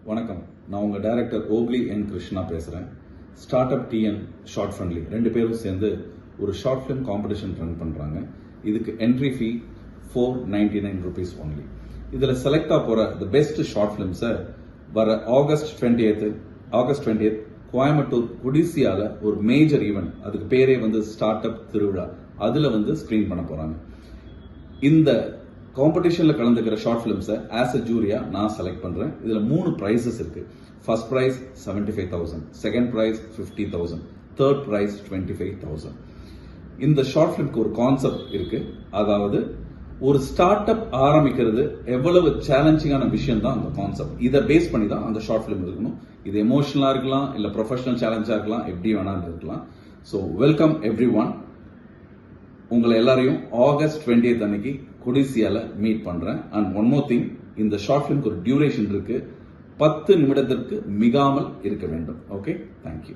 வணக்கம், நான் உங்கள் டைரக்டர் ஓக்லி என் கிருஷ்ணா பேசுகிறேன். Start up TN short friendly 2 பேரும் சேர்ந்து ஒரு ஷார்ட் ஃபிலிம் காம்படிஷன் ரன் பண்ணுறாங்க. இதுக்கு என்ட்ரி ஃபீ ₹499 ஒன்லி. இதில் செலக்ட் ஆக போகிற த பெஸ்ட் ஷார்ட் ஃபிலிம்ஸை வர ஆகஸ்ட் 20th கோயம்புத்தூர் குடிசியால ஒரு மேஜர் ஈவெண்ட், அதுக்கு பேரே ஸ்டார்ட் அப் திருவிழா, அதில் ஸ்க்ரீன் பண்ண போகிறாங்க. இந்த காம்படிஷன்ல கலந்துக்கிற ஷார்ட் ஃபிலிம்ஸை ஆஸ் அ ஜூரியா நான் செலக்ட் பண்றேன். இதுல 3 பிரைசஸ் இருக்கு. First prize 75,000, second prize 50,000, third prize 25,000. இந்த ஷார்ட் ஃபிலிம்க்கு ஒரு கான்செப்ட் இருக்கு. அதாவது ஒரு ஸ்டார்ட் அப் ஆரம்பிக்கிறது எவ்வளவு சேலஞ்சிங்கான விஷயம் தான் அந்த கான்செப்ட். இதை பேஸ் பண்ணி தான் அந்த ஷார்ட் ஃபிலிம் இருக்கணும். இது எமோஷனலா இருக்கலாம், இல்ல ப்ரொஃபஷனல் சேலஞ்சா இருக்கலாம், எப்படி வேணாலும் இருக்கலாம். So welcome every one. உங்களை எல்லாரையும் ஆகஸ்ட் 20th அன்னைக்கு குடிசியால மீட் பண்றேன். அண்ட் ஒன் மோர் திங், இந்த ஷார்ட் ஃபிலிம்க்கு ஒரு டியூரேஷன் இருக்கு. 10 நிமிடத்திற்கு மிகாமல் இருக்க வேண்டும். Okay, thank you.